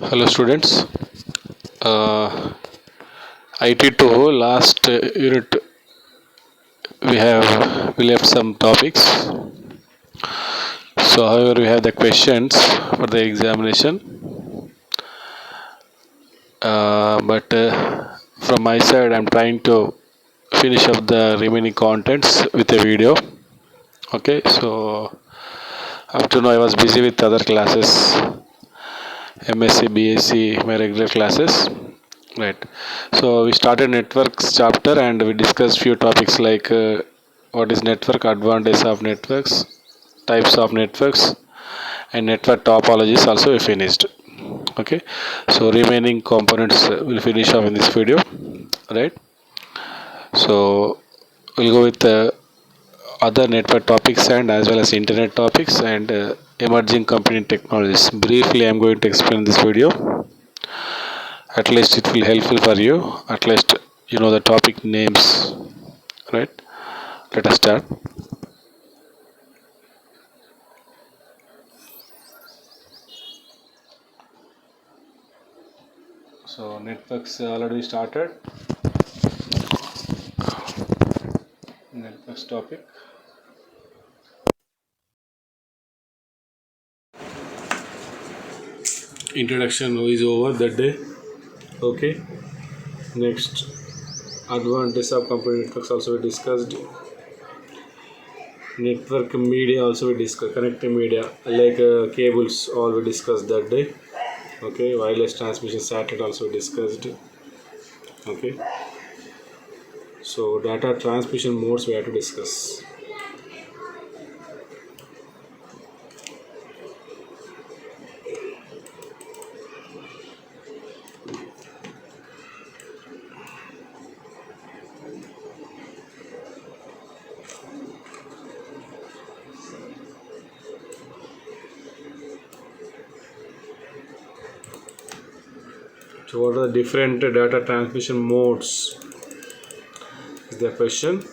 Hello students. IT2 last unit we left some topics. So however we have the questions for the examination. But from my side I'm trying to finish up the remaining contents with a video. Okay, so up to now I was busy with other classes, MSc, BSc, my regular classes. Right. So we started networks chapter and we discussed few topics like what is network, advantages of networks, types of networks, and network topologies. Also we finished. Okay. So remaining components will finish off in this video. Right. So we'll go with other network topics and as well as internet topics and emerging computing technologies. Briefly, I'm going to explain this video. At least it will helpful for you. At least you know the topic names, right? Let us start. So networks already started. Networks topic. Introduction is over that day. Okay. Next, advantages of computer networks also we discussed. Network media also we discussed. Connecting media like cables all we discussed that day. Okay. Wireless transmission satellite also we discussed. Okay. So data transmission modes we have to discuss. So what are the different data transmission modes is the question.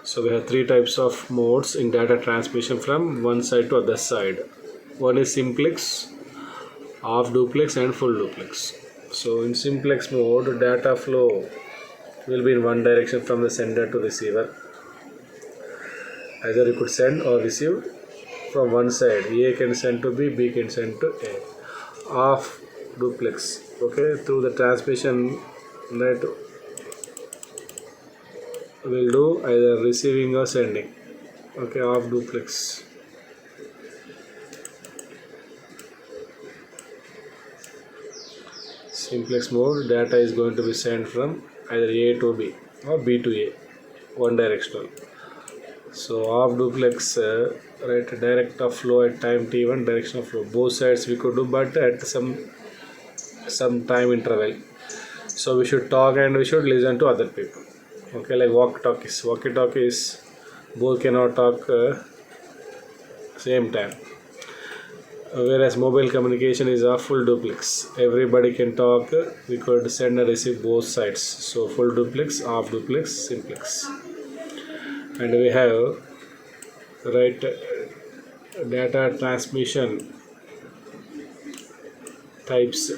So we have three types of modes in data transmission from one side to other side. One is simplex, half duplex and full duplex. So in simplex mode, data flow will be in one direction from the sender to receiver. Either you could send or receive from one side. A can send to B can send to A. Half duplex, okay, through the transmission net will do either receiving or sending. Okay, half duplex. Simplex mode, data is going to be sent from either A to B or B to A, one directional. So half duplex, right, direct of flow at time t1, direction of flow. Both sides we could do, but at some time interval. So we should talk and we should listen to other people. Okay, like walkie-talkies. Walkie-talkies, both cannot talk same time. Whereas mobile communication is a full duplex. Everybody can talk. We could send and receive both sides. So full duplex, half duplex, simplex. And we have right data transmission types,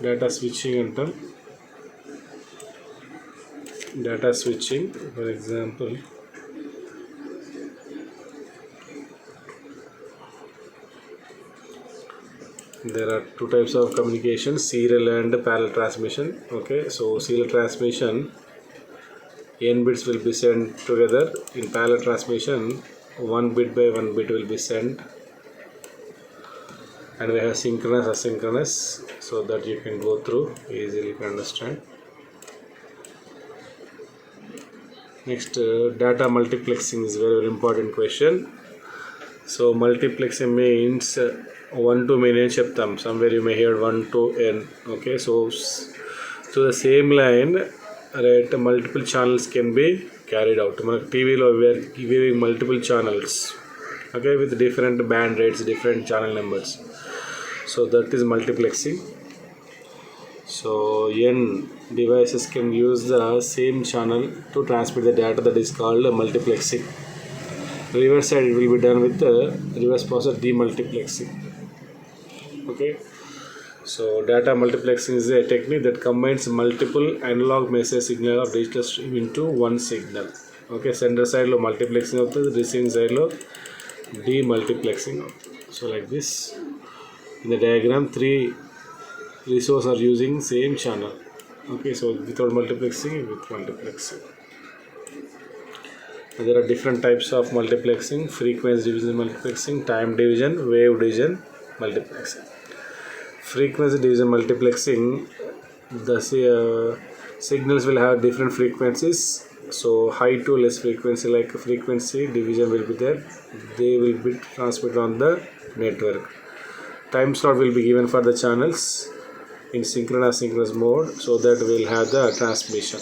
data switching and data switching. For example, there are two types of communication, serial and parallel transmission. Okay, so serial transmission, n bits will be sent together. In parallel transmission, one bit by one bit will be sent. And we have synchronous, asynchronous, so that you can go through easily, you can understand. Next, data multiplexing is very, very important question. So multiplexing means 1 to many చెప్తాం. Somewhere you may hear 1 to n. Okay, so to the same line, right, multiple channels can be carried out. TV lo we are giving multiple channels, okay, with different band rates, different channel numbers. So that is multiplexing. So n devices can use the same channel to transmit the data, that is called multiplexing. Reverse side it will be done with the reverse process demultiplexing. Okay, So data multiplexing is a technique that combines multiple analog message signal of digital stream into one signal. Okay, sender side lo multiplexing అవుతుంది, receiving side lo demultiplexing అవుతుంది. So like this, in the diagram, three resources are using same channel. Okay, so without multiplexing, with multiplexing. There are different types of multiplexing: frequency division multiplexing, time division, wave division multiplexing. Frequency division multiplexing, the signals will have different frequencies. So high to less frequency, like frequency division will be there. They will be transmitted on the network. Time slot will be given for the channels in synchronous mode, so that we'll have the transmission.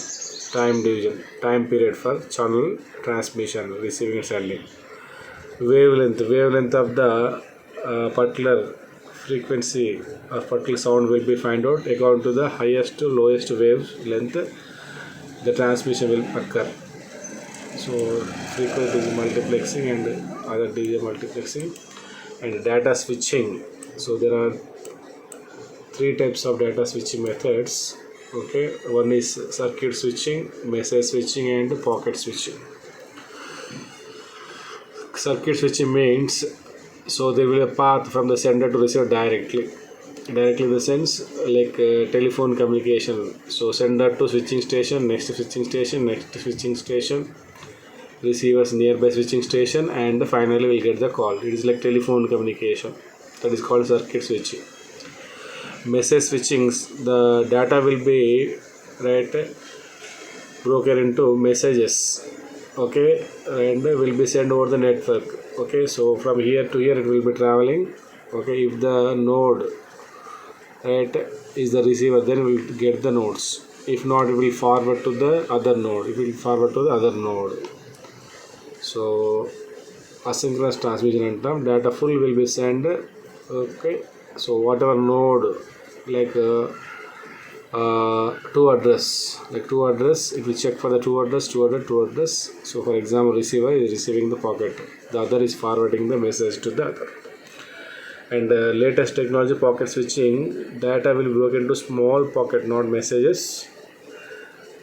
Time division, time period for channel transmission, receiving and sending. Wavelength of the particular frequency or particular sound will be find out according to the highest to lowest wavelength the transmission will occur. So frequency multiplexing and other DJ multiplexing and data switching. So there are three types of data switching methods. Okay, one is circuit switching, message switching, and pocket switching. Circuit switching means, so there will be a path from the sender to receiver directly in the sense like telephone communication. So sender to switching station, next switching station, next switching station, receivers nearby switching station, and finally we'll get the call. It is like telephone communication. That is called circuit switching. Message switching, the data will be broken into messages. Okay, and will be sent over the network. Okay, so from here to here it will be traveling. Okay, if the node is the receiver, then we will get the nodes. If not, it will forward to the other node. It will forward to the other node. So asynchronous transmission and term data full will be sent. Okay, so whatever node like to address, it will check for the to address. So for example, receiver is receiving the packet, the other is forwarding the message to the other. And latest technology, pocket switching, data will be broken into small pocket, not messages.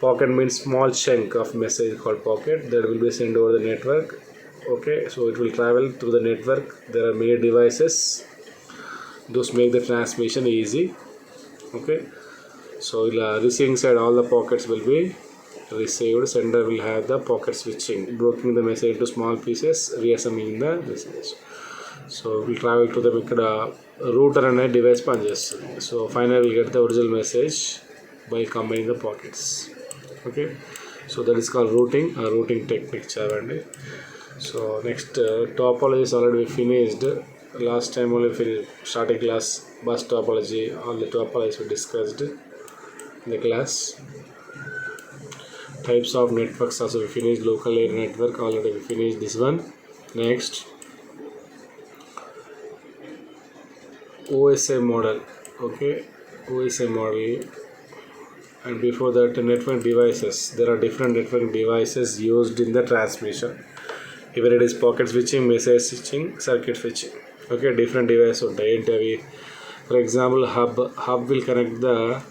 Pocket means small chunk of message called pocket that will be sent over the network. Okay, so it will travel through the network. There are many devices, those make the transmission easy. Okay, so receiving side, all the pockets will be received. Sender will have the pocket switching, breaking the message into small pieces, reassembling the message. So we'll travel to the router and a device punches. So finally we'll get the original message by combining the pockets. Okay, so that is called routing technique chavandi. So next topology is already finished. Last time only finished starting class, bus topology, all the topologies we discussed in the class. Types of networks also we finished. Local area network already we finished this one. Next, OSI model. Okay, OSI model. And before that, network devices. There are different network devices used in the transmission. Either it is pocket switching, message switching, circuit switching. Okay, different devices ఉంటాయి. For example, hub will connect the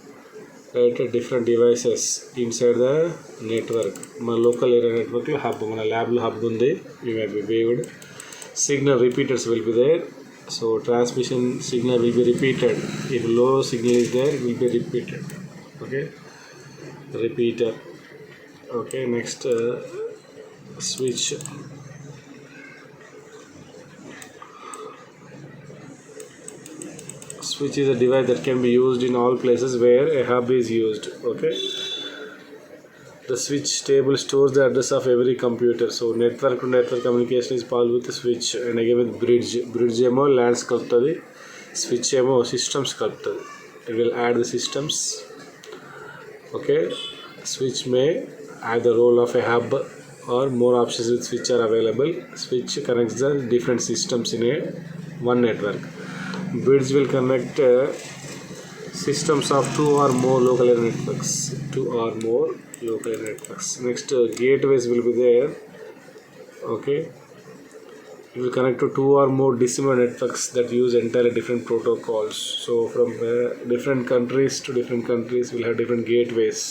different devices inside the network. మన local area network లో hub, మన lab లో hub ఉంది. We may be waived. Signal repeaters will be there. So transmission signal will be repeated. If low signal is there, it will be repeated. Okay, repeater. Okay, next switch. Switch is a device that can be used in all places where a hub is used. Okay, the switch table stores the address of every computer. So network to network communication is possible with the switch. And again with bridge emo LANs kalptadi, switch emo systems kalptadi. It will add the systems. Okay, switch may have the role of a hub, or more options with switch are available. Switch connects the different systems in a one network. Bridge will connect systems of two or more local area networks. Next, gateways will be there. Okay, it will connect to two or more dissimilar networks that use entirely different protocols. So from different countries to different countries will have different gateways.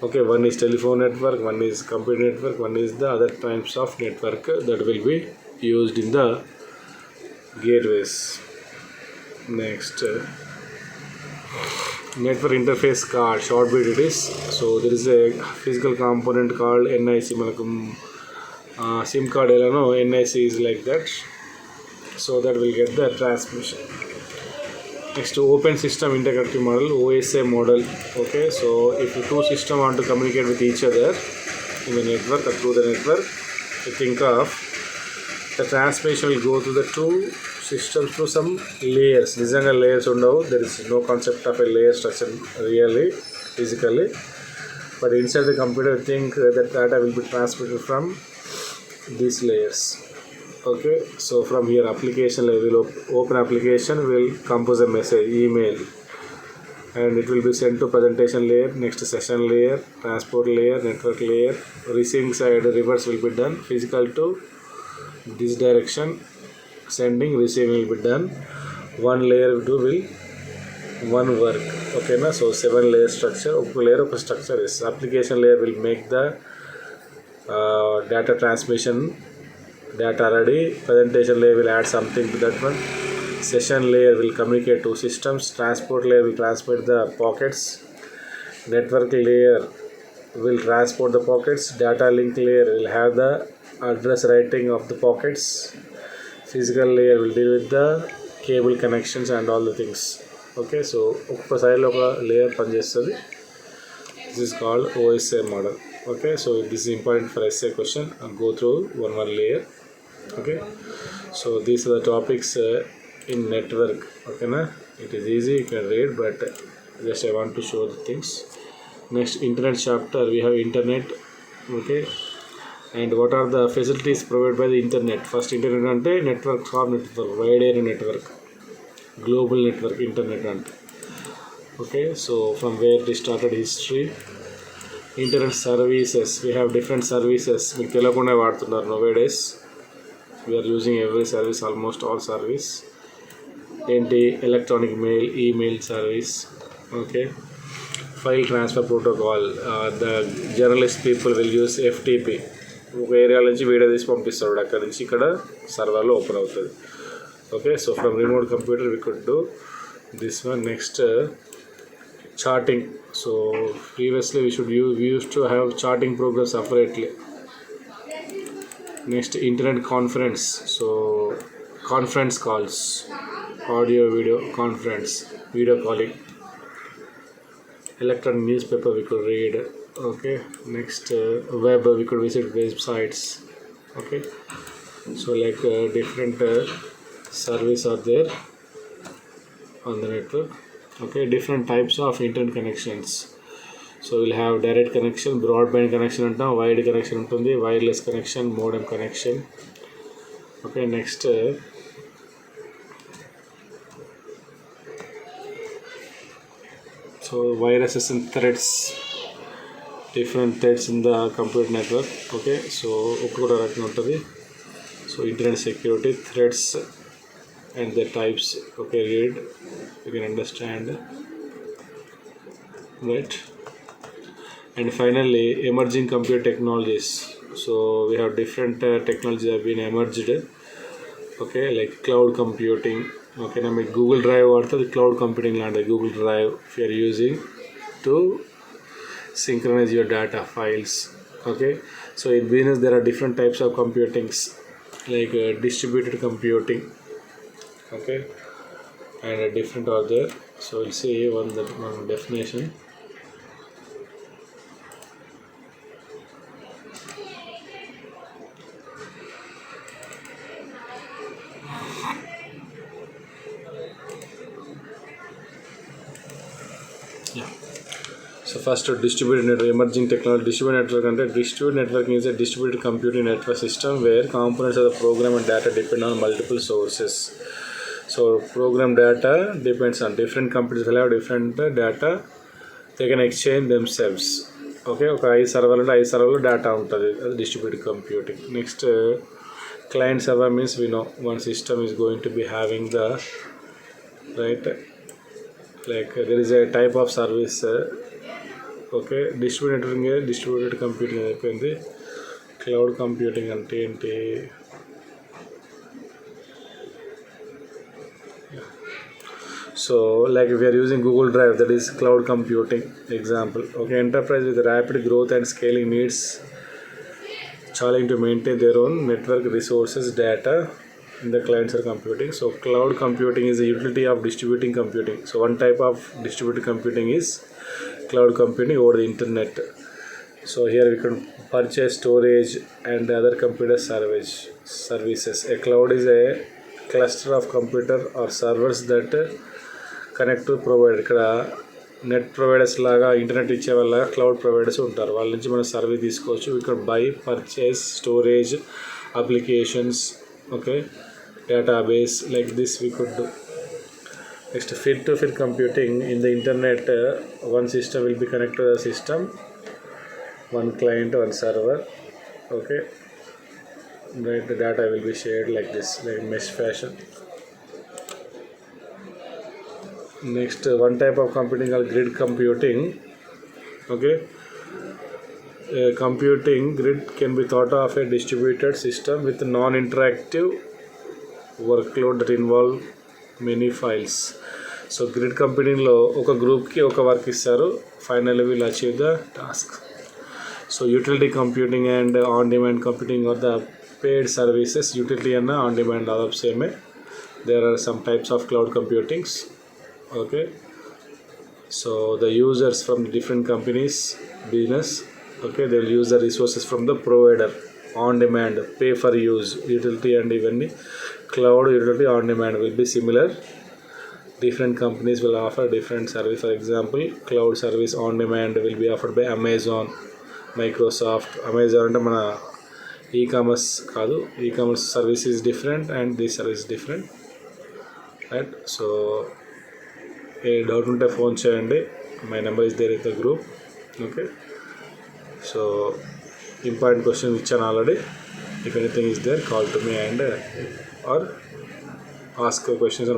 Okay, one is telephone network, one is computer network, one is the other types of network that will be used in the gateways. Next, network interface card, short bit it is. So there is a physical component called NIC. SIM card NIC is like that, so that will get the transmission. Next, open system interactive model, OSI model. Okay, so if the two systems want to communicate with each other in the network or through the network, you think of the transmission will go to the two systems through some layers. Nizanga layers undavu. There is no concept of a layer structure really physically, but inside the computer think that data will be transmitted from these layers. Okay, so from here application layer will open application will compose a message, email, and it will be sent to presentation layer, next session layer, transport layer, network layer. Receiving side reverse will be done, physical to this direction, sending receiving will be done. One layer will one work. Okay na, so 7 layer structure. Oka layer of structure is application layer will make the data transmission data ready. Presentation layer will add something to that one. Session layer will communicate to systems. Transport layer will transmit the packets. Network layer will transport the packets. Data link layer will have the address writing of the packets. Physical layer will deal with the cable connections and all the things. Okay, so ఒక side లో ఒక layer పనిచేస్తుంది. This is called OSI model. Okay, so this is important for essay question. I'll go through one layer. Okay, so these are the topics in network. Okay na, it is easy, you can read, but just I want to show the things. Next, internet chapter, we have internet. Okay, and what are the facilities provided by the internet? First, internet ante network for network, wide area network, global network, internet ante. Okay, so from where they started history. Internet services, we have different services. మీకు తెలియకుండా వాడుతున్నారు nowadays. We are using every service, almost all service. ఏంటి, electronic mail, email service. Okay, file transfer protocol, the journalist people will use FTP. ఒక area నుంచి video తీసి పంపిస్తాడు, అక్కడ నుంచి ఇక్కడ సర్వర్లో ఓపెన్ అవుతుంది. Okay, so from remote computer we could do this one. Next, charting. So previously we used to have charting program separately. Next, internet conference. So conference calls, audio video conference, video calling. Electronic newspaper we could read. Okay, next, web, we could visit websites. Okay, so like different service are there on the network. Okay, different types of internet connections. So we'll have direct connection, broadband connection antam, wide connection untundi, wireless connection, modem connection. Okay, next, so viruses and threats, different threats in the computer network. Okay, so okkuda rakam untadi. So internet security, threats and the types. Okay, read, you can understand, right? And finally, emerging computer technologies. So we have different technologies have been emerged. Okay, like cloud computing. Okay, now Google Drive వాడుతుంది, cloud computing లాంటి Google Drive if you are using to synchronize your data files. Okay, so in business there are different types of computings, like distributed computing. Okay, and different are there. So we'll see one definition. Yeah, so first, distributed network, emerging technology. Distributed network and distributed networking is a distributed computing network system where components of the program and data depend on multiple sources. So program data depends on different companies will have different data, they can exchange themselves. Okay, ఒక 5 సర్వర్లు ఉంటే 5 సర్వర్లు data ఉంటుంది, అది distributed computing. Next, client server means we know one system is going to be having the right, like there is a type of service. Okay, distributed computing అయిపోయింది. Cloud computing అంటే ఏంటి? So like we are using Google Drive, that is cloud computing example. Okay, enterprise with rapid growth and scaling needs challenge to maintain their own network resources data in the clients are computing. So cloud computing is a utility of distributing computing. So one type of distributed computing is cloud computing over the internet. So here we can purchase storage and other computer services. A cloud is a cluster of computer or servers that connect to provider. ఇక్కడ net providers లాగా internet ఇచ్చే వాళ్ళ cloud providers ఉంటారు, వాళ్ళ నుంచి మనం service తీసుకోవచ్చు. ఇక్కడ by, purchase, storage, applications, okay, database, like this we could do. Next fit to fit computing in the internet. One system will be connect to the system, one client, one server. Okay, right, the data will be shared like this, like mesh fashion. Next, one type of computing called grid computing. Okay, computing grid can be thought of a distributed system with non-interactive workload that involve many files. So grid computing లో ఒక గ్రూప్కి ఒక work ఇస్తారు, finally will achieve the task. So utility computing and on-demand computing are the paid services. Utility and on-demand all of same. There are some types of cloud computings. Okay, so the users from the different companies, business, okay, they will use the resources from the provider. On-demand, pay for use, utility and even cloud utility on-demand will be similar. Different companies will offer different service. For example, cloud service on-demand will be offered by Amazon, Microsoft. Amazon అంటే మన ecommerce కాదు, ecommerce service is different and this service different, right. So a doubt ఉంటే phone చేయండి, my number is there in the group. Okay, so important question ఇచ్చాను already. If anything is there, call to me and or ask questions.